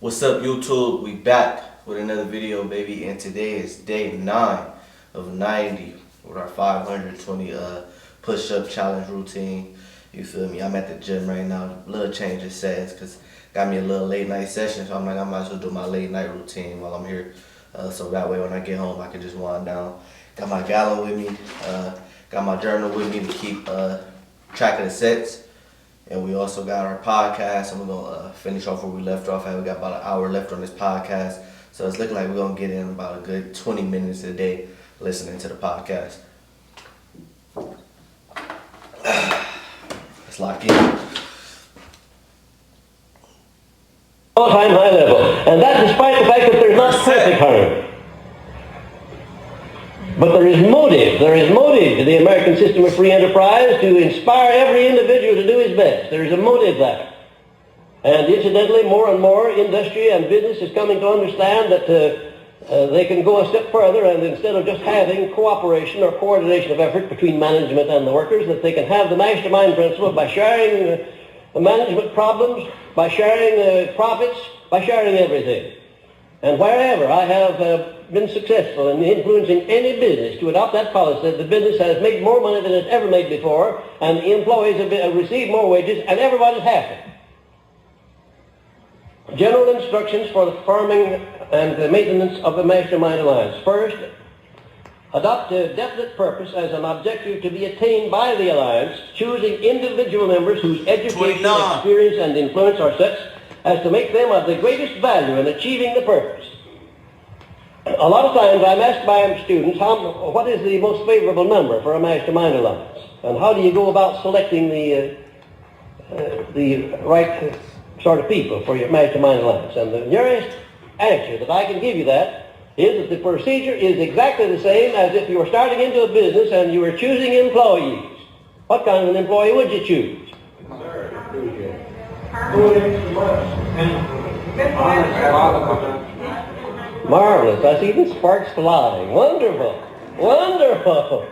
What's up, YouTube? We back with another video, baby, and today is day 9 of 90 with our 520 push-up challenge routine. You feel me? I'm at the gym right now. Little change of settings because got me a little late night session, so I'm like, I might as well do my late night routine while I'm here. So that way when I get home, I can just wind down. Got my gallon with me. Got my journal with me to keep track of the sets. And we also got our podcast, and we're going to finish off where we left off. We got about an hour left on this podcast. So it's looking like we're going to get in about a good 20 minutes a day listening to the podcast. Let's lock in. All-time high level. And that despite the fact that there's not perfect harmony. But there is motive. There is motive to the American system of free enterprise to inspire every individual to do his best. There is a motive there. And incidentally, more and more industry and business is coming to understand that they can go a step further, and instead of just having cooperation or coordination of effort between management and the workers, that they can have the mastermind principle by sharing management problems, by sharing profits, by sharing everything. And wherever I have been successful in influencing any business to adopt that policy, the business has made more money than it's ever made before, and the employees have received more wages, and everybody's happy. General instructions for the forming and the maintenance of the Mastermind Alliance. First, adopt a definite purpose as an objective to be attained by the Alliance, choosing individual members whose education, experience, and influence are such as to make them of the greatest value in achieving the purpose. A lot of times I'm asked by students, what is the most favorable number for a Mastermind Alliance? And how do you go about selecting the right sort of people for your Mastermind Alliance? And the nearest answer that I can give you that is that the procedure is exactly the same as if you were starting into a business and you were choosing employees. What kind of an employee would you choose? Marvelous. I see the sparks flying. Wonderful. Wonderful.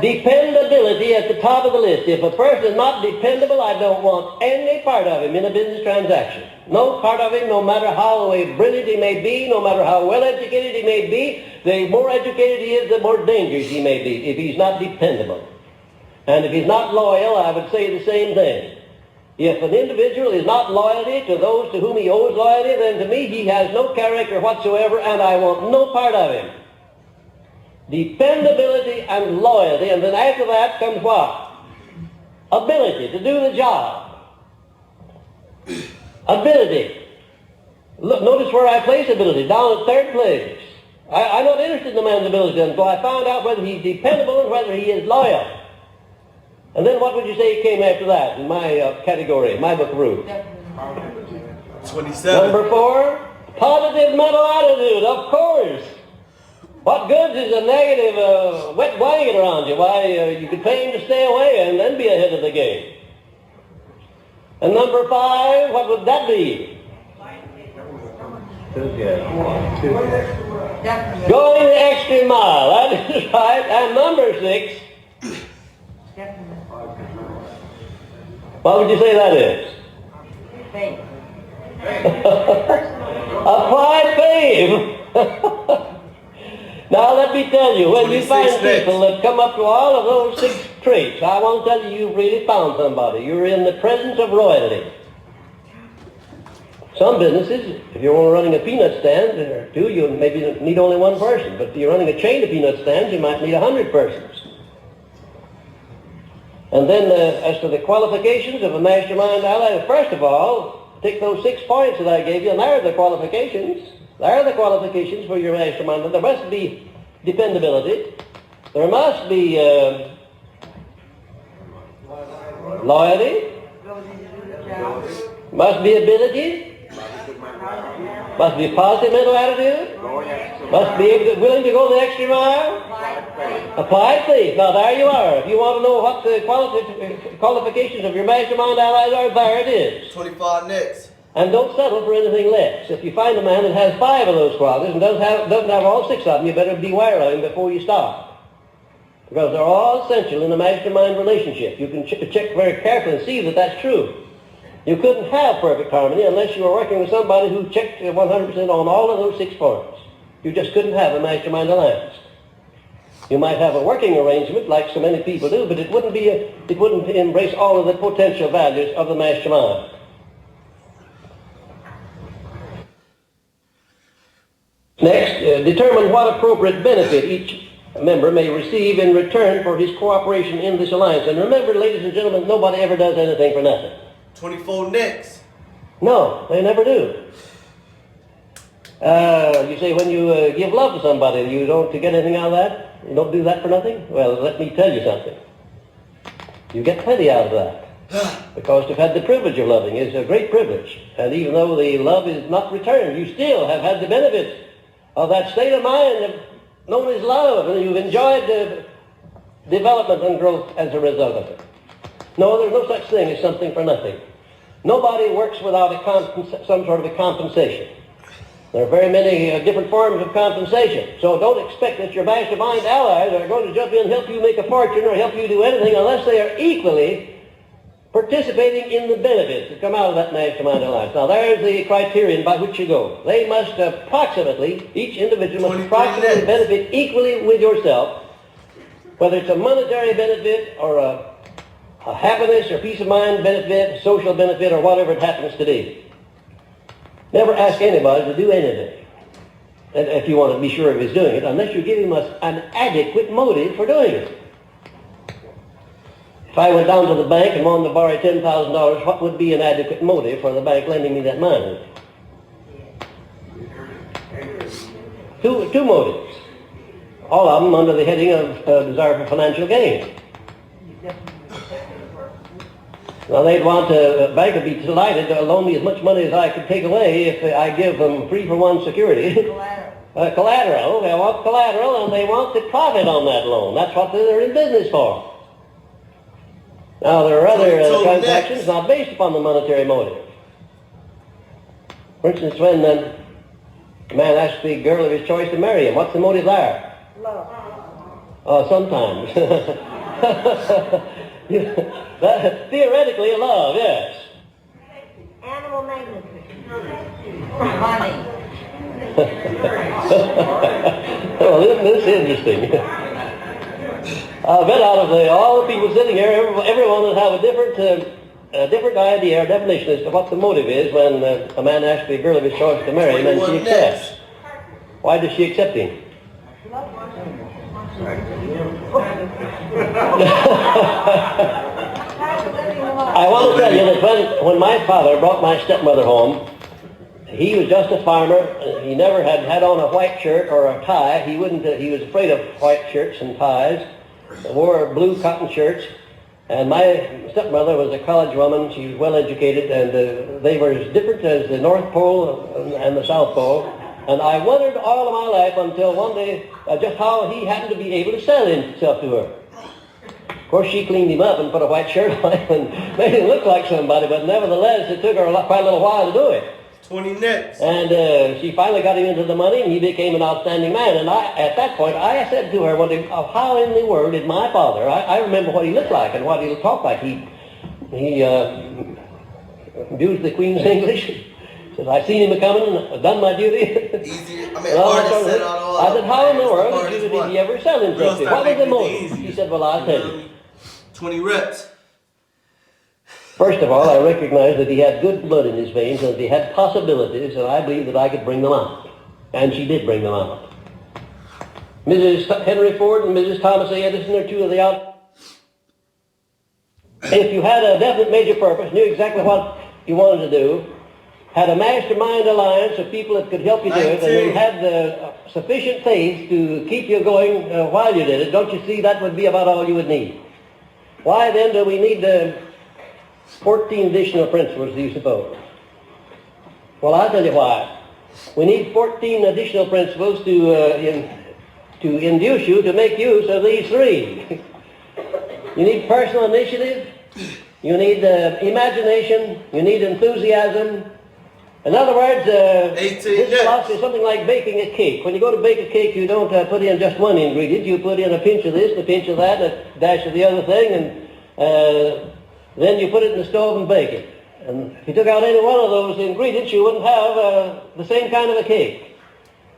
Dependability at the top of the list. If a person is not dependable, I don't want any part of him in a business transaction. No part of him, no matter how brilliant he may be, no matter how well educated he may be, the more educated he is, the more dangerous he may be if he's not dependable. And if he's not loyal, I would say the same thing. If an individual is not loyalty to those to whom he owes loyalty, then to me he has no character whatsoever, and I want no part of him. Dependability and loyalty, and then after that comes what? Ability to do the job. Ability. Look, notice where I place ability, down at third place. I'm not interested in the man's ability until I found out whether he's dependable and whether he is loyal. And then what would you say came after that in my category, my buckaroo? 27. Number 4, positive mental attitude, of course. What good is a negative wet blanket around you? Why, you could pay him to stay away and then be ahead of the game. And number 5, what would that be? Going the extra mile, that is right. And number 6, what would you say that is? Faith. Applied faith. Now let me tell you, when you find people that come up to all of those 6 traits, I want to tell you, you've really found somebody. You're in the presence of royalty. Some businesses, if you're running a peanut stand or 2, you maybe need only 1 person. But if you're running a chain of peanut stands, you might need 100 persons. And then as to the qualifications of a mastermind ally, first of all, take those 6 points that I gave you, and there are the qualifications. There are the qualifications for your mastermind. There must be dependability. There must be loyalty. Must be ability. Must be positive mental attitude. Must be willing to go the extra mile. Applied faith. Now there you are. If you want to know what the qualifications of your mastermind allies are, there it is. 25 next. And don't settle for anything less. If you find a man that has 5 of those qualities and doesn't have all 6 of them, you better beware of him before you start. Because they're all essential in a mastermind relationship. You can check very carefully and see that that's true. You couldn't have perfect harmony unless you were working with somebody who checked 100% on all of those 6 points. You just couldn't have a mastermind alliance. You might have a working arrangement like so many people do, but it wouldn't embrace all of the potential values of the mastermind. Next, determine what appropriate benefit each member may receive in return for his cooperation in this alliance. And remember, ladies and gentlemen, nobody ever does anything for nothing. 24 next. No, they never do. You say when you give love to somebody, you don't get anything out of that? You don't do that for nothing? Well, let me tell you something. You get plenty out of that. Because to have had the privilege of loving is a great privilege. And even though the love is not returned, you still have had the benefits of that state of mind known as love. And you've enjoyed the development and growth as a result of it. No, there's no such thing as something for nothing. Nobody works without some sort of a compensation. There are very many different forms of compensation. So don't expect that your mastermind allies are going to jump in and help you make a fortune or help you do anything unless they are equally participating in the benefits that come out of that mastermind alliance. Now there's the criterion by which you go. They must approximately, each individual must approximately benefit equally with yourself, whether it's a monetary benefit or a happiness or peace of mind benefit, social benefit, or whatever it happens to be. Never ask anybody to do anything, if you want to be sure of his doing it, unless you give him an adequate motive for doing it. If I went down to the bank and wanted to borrow $10,000, what would be an adequate motive for the bank lending me that money? Two motives. All of them under the heading of desire for financial gain. Now they'd want a bank would be delighted to loan me as much money as I could take away if I give them 3-for-1 security. Collateral. They want collateral and they want the profit on that loan. That's what they're in business for. Now there are other transactions not based upon the monetary motive. For instance, when a man asks the girl of his choice to marry him, what's the motive there? Love. Sometimes. Theoretically, love, yes. Animal magnetism. Money. Well, isn't this interesting? I bet out of all the people sitting here, everyone will have a different idea or definition as to what the motive is when a man asks the girl of his choice to marry him and she accepts. Why does she accept him? I want to tell you that when my father brought my stepmother home, he was just a farmer. He never had on a white shirt or a tie. He was afraid of white shirts and ties. Wore blue cotton shirts. And my stepmother was a college woman. She was well educated, and they were as different as the North Pole and the South Pole. And I wondered all of my life until one day just how he happened to be able to sell himself to her. Of course, she cleaned him up and put a white shirt on him and made him look like somebody, but nevertheless, it took her quite a little while to do it. 20 next. And she finally got him into the money, and he became an outstanding man. And at that point, I said to her, well, how in the world did my father, I remember what he looked like and what he talked like. He used the Queen's English. Says, I've seen him coming and I've done my duty. Easy. I mean, hardest said out of all. I said, how in the world did he ever sell himself to? What was the motive? He said, well, I'll tell you. 20 reps. First of all, I recognized that he had good blood in his veins and that he had possibilities, and I believed that I could bring them out. And she did bring them out. Mrs. Henry Ford and Mrs. Thomas A. Edison are two of the out. If you had a definite major purpose, knew exactly what you wanted to do, had a mastermind alliance of people that could help you do it, and then had the sufficient faith to keep you going while you did it, don't you see that would be about all you would need? Why then do we need 14 additional principles, do you suppose? Well, I'll tell you why. We need 14 additional principles to induce you to make use of these three. You need personal initiative, you need imagination, you need enthusiasm. In other words, this philosophy is something like baking a cake. When you go to bake a cake, you don't put in just one ingredient. You put in a pinch of this, a pinch of that, and a dash of the other thing, and then you put it in the stove and bake it. And if you took out any one of those ingredients, you wouldn't have the same kind of a cake.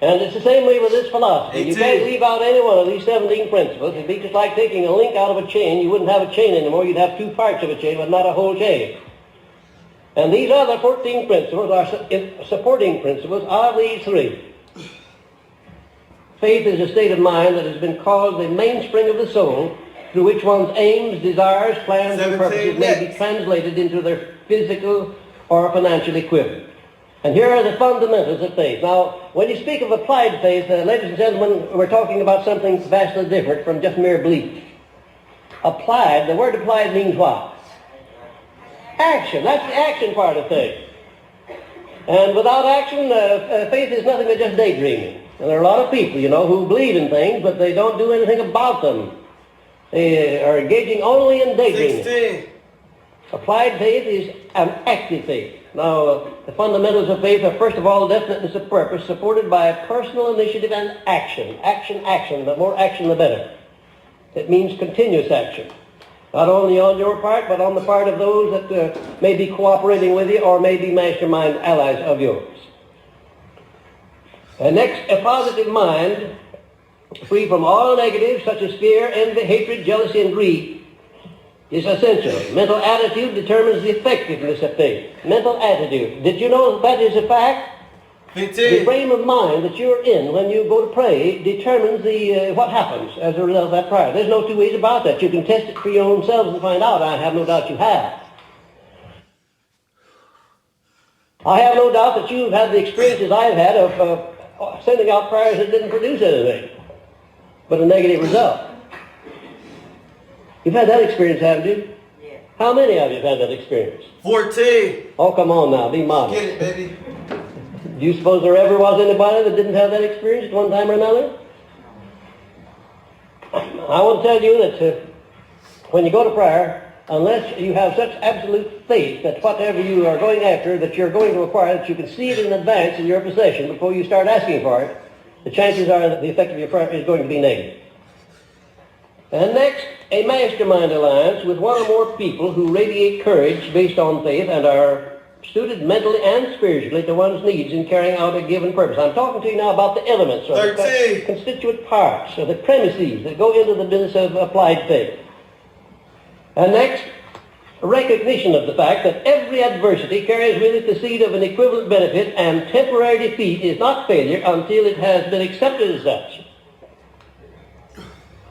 And it's the same way with this philosophy. You can't leave out any one of these 17 principles. It'd be just like taking a link out of a chain. You wouldn't have a chain anymore. You'd have two parts of a chain, but not a whole chain. And these other 14 principles are supporting principles of these three. Faith is a state of mind that has been called the mainspring of the soul, through which one's aims, desires, plans, and purposes may be translated into their physical or financial equivalent. And here are the fundamentals of faith. Now, when you speak of applied faith, ladies and gentlemen, we're talking about something vastly different from just mere belief. Applied, the word applied means what? Action. That's the action part of faith. And without action, faith is nothing but just daydreaming. And there are a lot of people, you know, who believe in things, but they don't do anything about them. They are engaging only in daydreaming. 16. Applied faith is an active faith. Now, the fundamentals of faith are, first of all, definiteness of purpose, supported by personal initiative and action. Action, action. The more action, the better. It means continuous action. Not only on your part, but on the part of those that may be cooperating with you or may be mastermind allies of yours. Next, a positive mind, free from all negatives such as fear, envy, hatred, jealousy, and greed, is essential. Mental attitude determines the effectiveness of faith. Mental attitude. Did you know that is a fact? 15. The frame of mind that you're in when you go to pray determines what happens as a result of that prayer. There's no two ways about that. You can test it for your own selves and find out. I have no doubt you have. I have no doubt that you've had the experiences I've had of sending out prayers that didn't produce anything but a negative result. You've had that experience, haven't you? Yes. How many of you have had that experience? 14. Oh, come on now, be modest. Get it, baby. Do you suppose there ever was anybody that didn't have that experience at one time or another? I want to tell you that when you go to prayer, unless you have such absolute faith that whatever you are going after, that you're going to acquire, that you can see it in advance in your possession before you start asking for it, the chances are that the effect of your prayer is going to be negative. And next, a mastermind alliance with one or more people who radiate courage based on faith and are suited mentally and spiritually to one's needs in carrying out a given purpose. I'm talking to you now about the elements or the constituent parts or the premises that go into the business of applied faith. And next, recognition of the fact that every adversity carries with it the seed of an equivalent benefit, and temporary defeat is not failure until it has been accepted as such.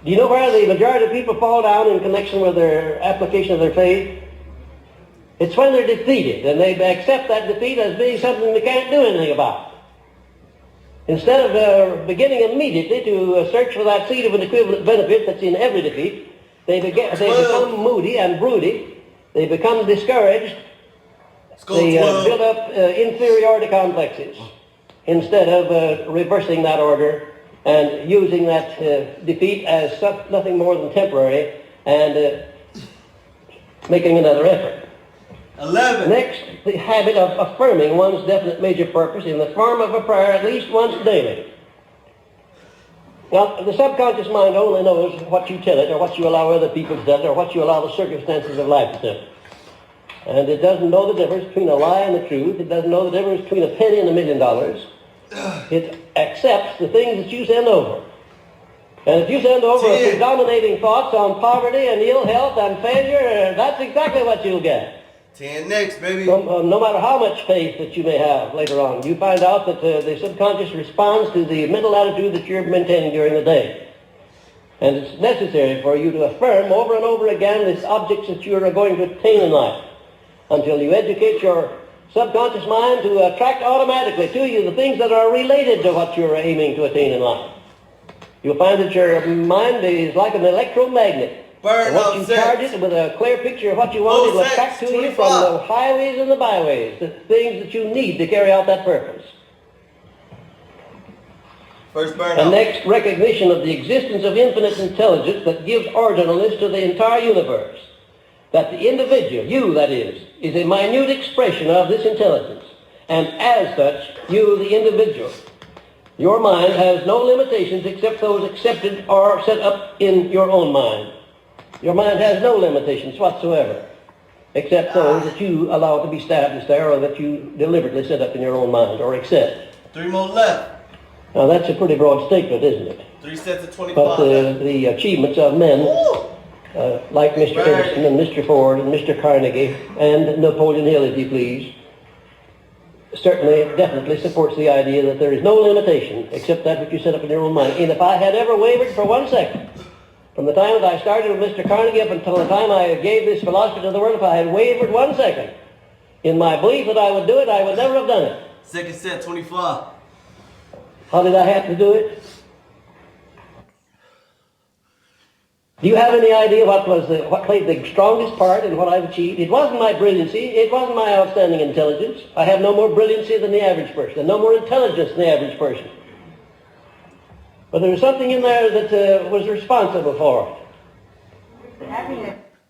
Do you know where the majority of people fall down in connection with their application of their faith? It's when they're defeated, and they accept that defeat as being something they can't do anything about. Instead of beginning immediately to search for that seed of an equivalent benefit that's in every defeat, they become moody and broody. They become discouraged. They build up inferiority complexes instead of reversing that order and using that defeat as nothing more than temporary and making another effort. 11. Next, the habit of affirming one's definite major purpose in the form of a prayer at least once daily. Now, the subconscious mind only knows what you tell it or what you allow other people to tell it or what you allow the circumstances of life to tell it. And it doesn't know the difference between a lie and the truth. It doesn't know the difference between a penny and $1 million. It accepts the things that you send over. And if you send over predominating thoughts on poverty and ill health and failure, that's exactly what you'll get. 10 next, baby. No matter how much faith that you may have later on, you find out that the subconscious responds to the mental attitude that you're maintaining during the day. And it's necessary for you to affirm over and over again the objects that you are going to attain in life until you educate your subconscious mind to attract automatically to you the things that are related to what you're aiming to attain in life. You'll find that your mind is like an electromagnet. And once you charge it with a clear picture of what you want, it will attract to you from the highways and the byways the things that you need to carry out that purpose. First burnout. And next, recognition of the existence of infinite intelligence that gives originalness to the entire universe. That the individual, you that is a minute expression of this intelligence. And as such, you, the individual, your mind has no limitations except those accepted or set up in your own mind. Your mind has no limitations whatsoever. except those that you allow to be established there or that you deliberately set up in your own mind or accept. 3 more left. Now that's a pretty broad statement, isn't it? 3 sets of 25 But left. the achievements of men like Mr. Edison and Mr. Ford and Mr. Carnegie and Napoleon Hill, if you please, certainly, definitely supports the idea that there is no limitation except that which you set up in your own mind. And if I had ever wavered for 1 second, from the time that I started with Mr. Carnegie up until the time I gave this philosophy to the world, if I had wavered 1 second in my belief that I would do it, I would never have done it. Second set, 25. How did I have to do it? Do you have any idea what played the strongest part in what I've achieved? It wasn't my brilliancy. It wasn't my outstanding intelligence. I have no more brilliancy than the average person, and no more intelligence than the average person. But there was something in there that was responsible for it.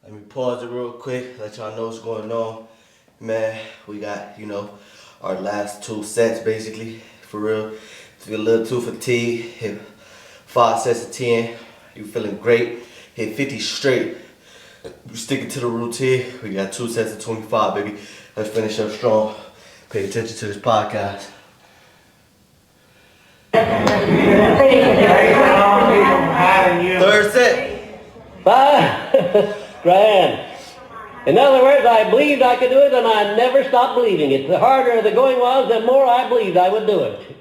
Let me pause it real quick, let y'all know what's going on. Man, we got, our last 2 sets basically, for real. If you're a little too fatigued, hit 5 sets of 10. You feeling great. Hit 50 straight. You sticking to the routine. We got 2 sets of 25, baby. Let's finish up strong. Pay attention to this podcast. Third set. 5 grand. In other words, I believed I could do it, and I never stopped believing it. The harder the going was, the more I believed I would do it.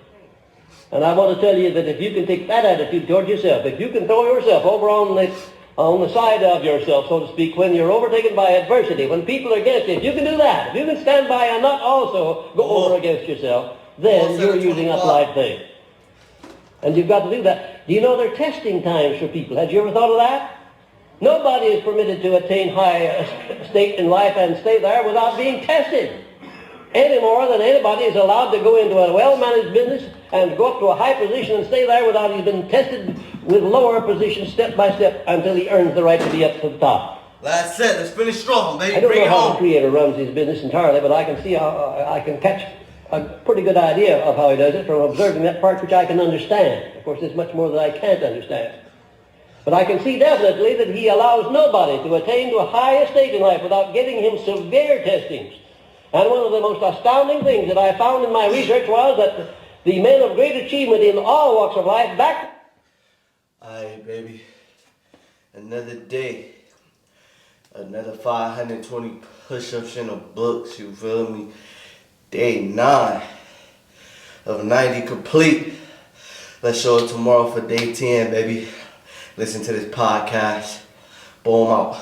And I want to tell you that if you can take that attitude toward yourself, if you can throw yourself over on the side of yourself, so to speak, when you're overtaken by adversity, when people are against you, if you can do that, if you can stand by and not also go over against yourself, then you're using up life things. And you've got to do that. Do you know there are testing times for people? Have you ever thought of that? Nobody is permitted to attain high state in life and stay there without being tested. Any more than anybody is allowed to go into a well-managed business and go up to a high position and stay there without he's been tested with lower positions step by step until he earns the right to be up to the top. Last set, let's finish strong, baby. I don't Bring know it how home. the Creator runs his business entirely, but I can see how I can catch a pretty good idea of how he does it from observing that part which I can understand. Of course, there's much more that I can't understand. But I can see definitely that he allows nobody to attain to a high estate in life without giving him severe testings. And one of the most astounding things that I found in my research was that the men of great achievement in all walks of life back... Aye, baby. Another day. Another 520 push-ups in the books, you feel me? Day 9 of 90 complete. Let's show it tomorrow for day 10, baby. Listen to this podcast. Boom out.